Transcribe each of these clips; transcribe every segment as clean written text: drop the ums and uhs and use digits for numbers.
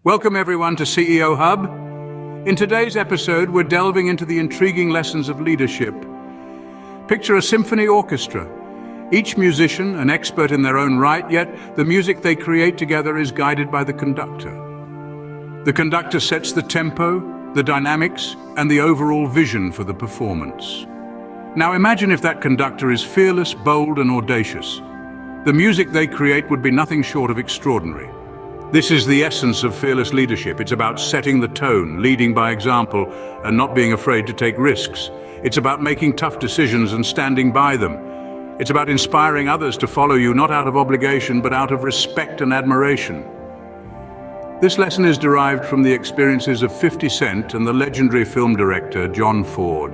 Welcome everyone to CEO Hub. In today's episode, we're delving into the intriguing lessons of leadership. Picture a symphony orchestra. Each musician an expert in their own right, yet the music they create together is guided by the conductor. The conductor sets the tempo, the dynamics, and the overall vision for the performance. Now imagine if that conductor is fearless, bold, and audacious. The music they create would be nothing short of extraordinary. This is the essence of fearless leadership. It's about setting the tone, leading by example, and not being afraid to take risks. It's about making tough decisions and standing by them. It's about inspiring others to follow you, not out of obligation, but out of respect and admiration. This lesson is derived from the experiences of 50 Cent and the legendary film director John Ford.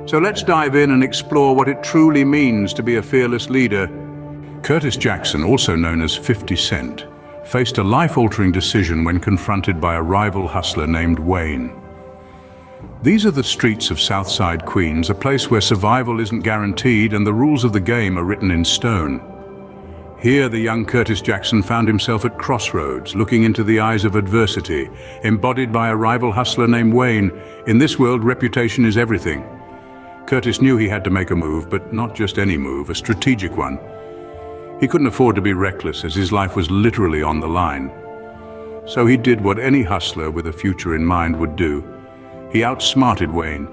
So let's dive in and explore what it truly means to be a fearless leader. Curtis Jackson, also known as 50 Cent, faced a life-altering decision when confronted by a rival hustler named Wayne. These are the streets of Southside Queens, a place where survival isn't guaranteed and the rules of the game are written in stone. Here, the young Curtis Jackson found himself at crossroads, looking into the eyes of adversity, embodied by a rival hustler named Wayne. In this world, reputation is everything. Curtis knew he had to make a move, but not just any move, a strategic one. He couldn't afford to be reckless, as his life was literally on the line. So he did what any hustler with a future in mind would do. He outsmarted Wayne.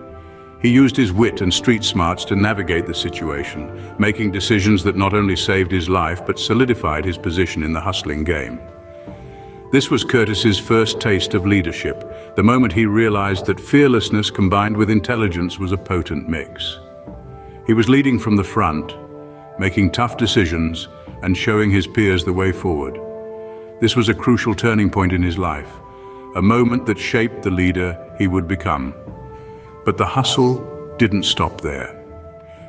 He used his wit and street smarts to navigate the situation, making decisions that not only saved his life, but solidified his position in the hustling game. This was Curtis's first taste of leadership, the moment he realized that fearlessness combined with intelligence was a potent mix. He was leading from the front, making tough decisions and showing his peers the way forward. This was a crucial turning point in his life, a moment that shaped the leader he would become. But the hustle didn't stop there.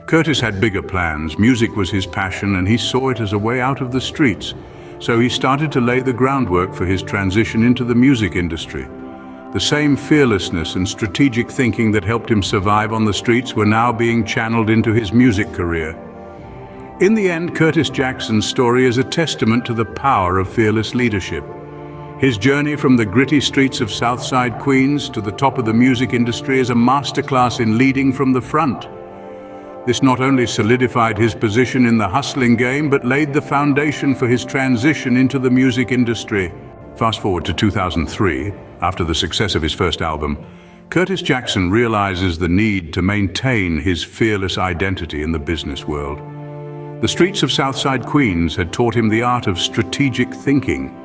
Curtis had bigger plans. Music was his passion, and he saw it as a way out of the streets. So he started to lay the groundwork for his transition into the music industry. The same fearlessness and strategic thinking that helped him survive on the streets were now being channeled into his music career. In the end, Curtis Jackson's story is a testament to the power of fearless leadership. His journey from the gritty streets of Southside Queens to the top of the music industry is a masterclass in leading from the front. This not only solidified his position in the hustling game, but laid the foundation for his transition into the music industry. Fast forward to 2003, after the success of his first album, Curtis Jackson realizes the need to maintain his fearless identity in the business world. The streets of Southside Queens had taught him the art of strategic thinking,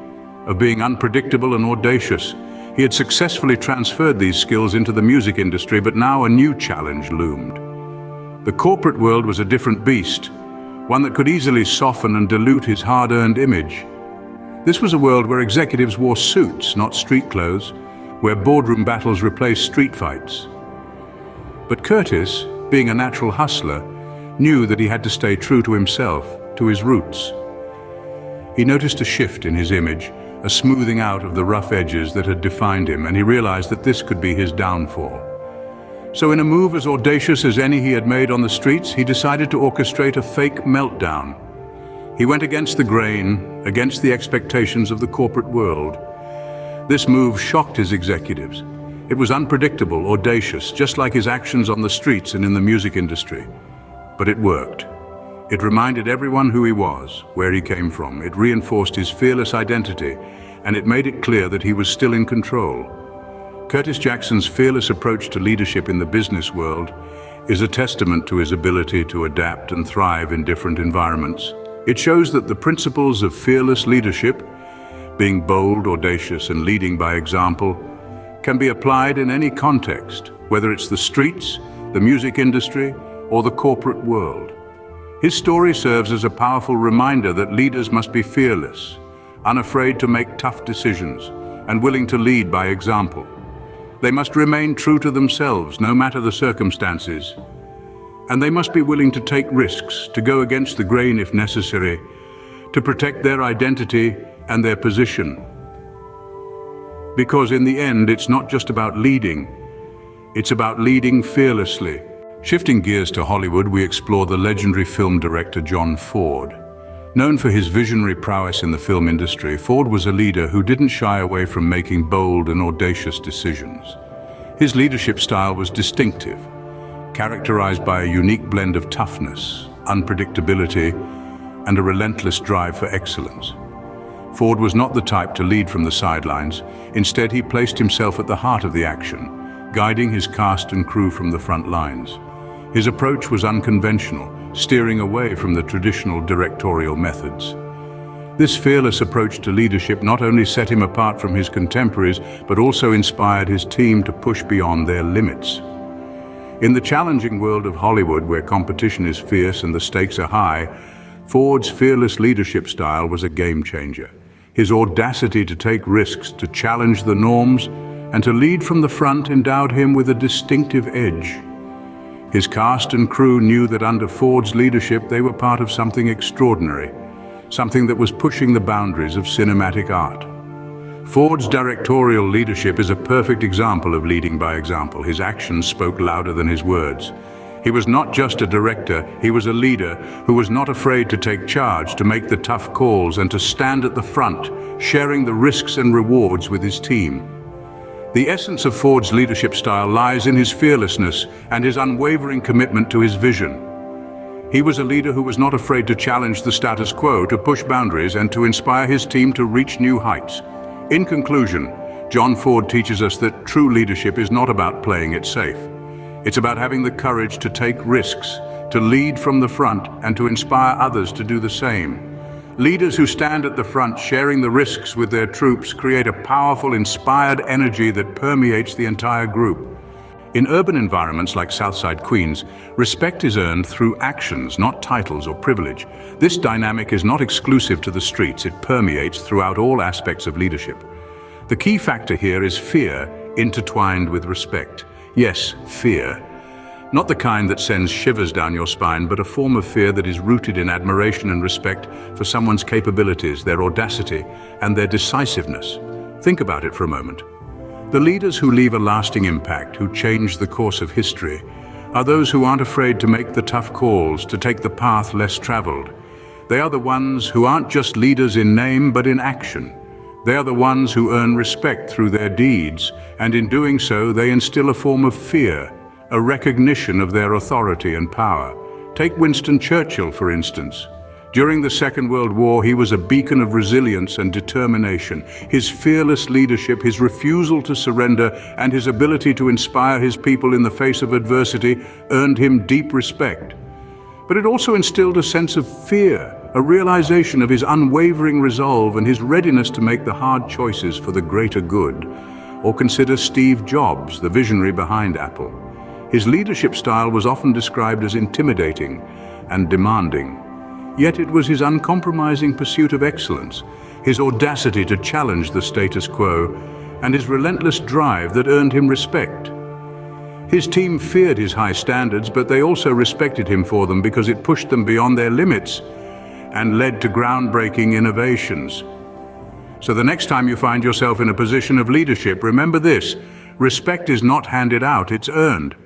of being unpredictable and audacious. He had successfully transferred these skills into the music industry, but now a new challenge loomed. The corporate world was a different beast, one that could easily soften and dilute his hard-earned image. This was a world where executives wore suits, not street clothes, where boardroom battles replaced street fights. But Curtis, being a natural hustler, knew that he had to stay true to himself, to his roots. He noticed a shift in his image, a smoothing out of the rough edges that had defined him, and he realized that this could be his downfall. So in a move as audacious as any he had made on the streets, he decided to orchestrate a fake meltdown. He went against the grain, against the expectations of the corporate world. This move shocked his executives. It was unpredictable, audacious, just like his actions on the streets and in the music industry. But it worked. It reminded everyone who he was, where he came from. It reinforced his fearless identity, and it made it clear that he was still in control. Curtis Jackson's fearless approach to leadership in the business world is a testament to his ability to adapt and thrive in different environments. It shows that the principles of fearless leadership, being bold, audacious, and leading by example, can be applied in any context, whether it's the streets, the music industry, or the corporate world. His story serves as a powerful reminder that leaders must be fearless, unafraid to make tough decisions, and willing to lead by example. They must remain true to themselves, no matter the circumstances. And they must be willing to take risks, to go against the grain if necessary, to protect their identity and their position. Because in the end, it's not just about leading, it's about leading fearlessly. Shifting gears to Hollywood, we explore the legendary film director John Ford. Known for his visionary prowess in the film industry, Ford was a leader who didn't shy away from making bold and audacious decisions. His leadership style was distinctive, characterized by a unique blend of toughness, unpredictability, and a relentless drive for excellence. Ford was not the type to lead from the sidelines. Instead, he placed himself at the heart of the action, guiding his cast and crew from the front lines. His approach was unconventional, steering away from the traditional directorial methods. This fearless approach to leadership not only set him apart from his contemporaries, but also inspired his team to push beyond their limits. In the challenging world of Hollywood, where competition is fierce and the stakes are high, Ford's fearless leadership style was a game changer. His audacity to take risks, to challenge the norms, and to lead from the front endowed him with a distinctive edge. His cast and crew knew that under Ford's leadership they were part of something extraordinary, something that was pushing the boundaries of cinematic art. Ford's directorial leadership is a perfect example of leading by example. His actions spoke louder than his words. He was not just a director, he was a leader who was not afraid to take charge, to make the tough calls, and to stand at the front, sharing the risks and rewards with his team. The essence of Ford's leadership style lies in his fearlessness and his unwavering commitment to his vision. He was a leader who was not afraid to challenge the status quo, to push boundaries, and to inspire his team to reach new heights. In conclusion, John Ford teaches us that true leadership is not about playing it safe. It's about having the courage to take risks, to lead from the front, and to inspire others to do the same. Leaders who stand at the front, sharing the risks with their troops, create a powerful, inspired energy that permeates the entire group. In urban environments like Southside Queens, respect is earned through actions, not titles or privilege. This dynamic is not exclusive to the streets, it permeates throughout all aspects of leadership. The key factor here is fear intertwined with respect. Yes, fear. Not the kind that sends shivers down your spine, but a form of fear that is rooted in admiration and respect for someone's capabilities, their audacity, and their decisiveness. Think about it for a moment. The leaders who leave a lasting impact, who change the course of history, are those who aren't afraid to make the tough calls, to take the path less traveled. They are the ones who aren't just leaders in name, but in action. They are the ones who earn respect through their deeds, and in doing so, they instill a form of fear, a recognition of their authority and power. Take Winston Churchill, for instance. During the Second World War, he was a beacon of resilience and determination. His fearless leadership, his refusal to surrender, and his ability to inspire his people in the face of adversity earned him deep respect. But it also instilled a sense of fear, a realization of his unwavering resolve and his readiness to make the hard choices for the greater good. Or consider Steve Jobs, the visionary behind Apple. His leadership style was often described as intimidating and demanding. Yet it was his uncompromising pursuit of excellence, his audacity to challenge the status quo, and his relentless drive that earned him respect. His team feared his high standards, but they also respected him for them because it pushed them beyond their limits and led to groundbreaking innovations. So the next time you find yourself in a position of leadership, remember this: respect is not handed out, it's earned.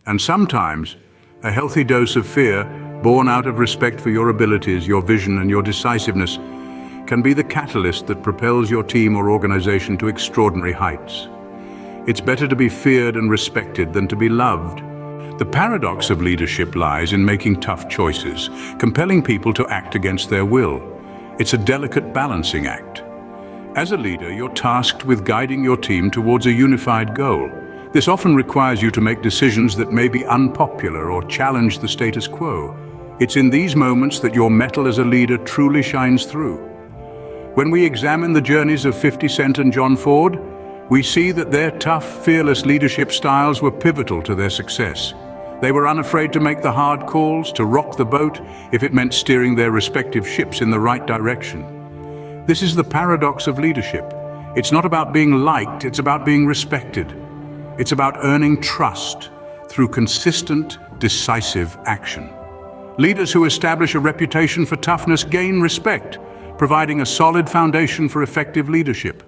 And sometimes, a healthy dose of fear, born out of respect for your abilities, your vision, and your decisiveness, can be the catalyst that propels your team or organization to extraordinary heights. It's better to be feared and respected than to be loved. The paradox of leadership lies in making tough choices, compelling people to act against their will. It's a delicate balancing act. As a leader, you're tasked with guiding your team towards a unified goal. This often requires you to make decisions that may be unpopular or challenge the status quo. It's in these moments that your mettle as a leader truly shines through. When we examine the journeys of 50 Cent and John Ford, we see that their tough, fearless leadership styles were pivotal to their success. They were unafraid to make the hard calls, to rock the boat if it meant steering their respective ships in the right direction. This is the paradox of leadership. It's not about being liked, it's about being respected. It's about earning trust through consistent, decisive action. Leaders who establish a reputation for toughness gain respect, providing a solid foundation for effective leadership.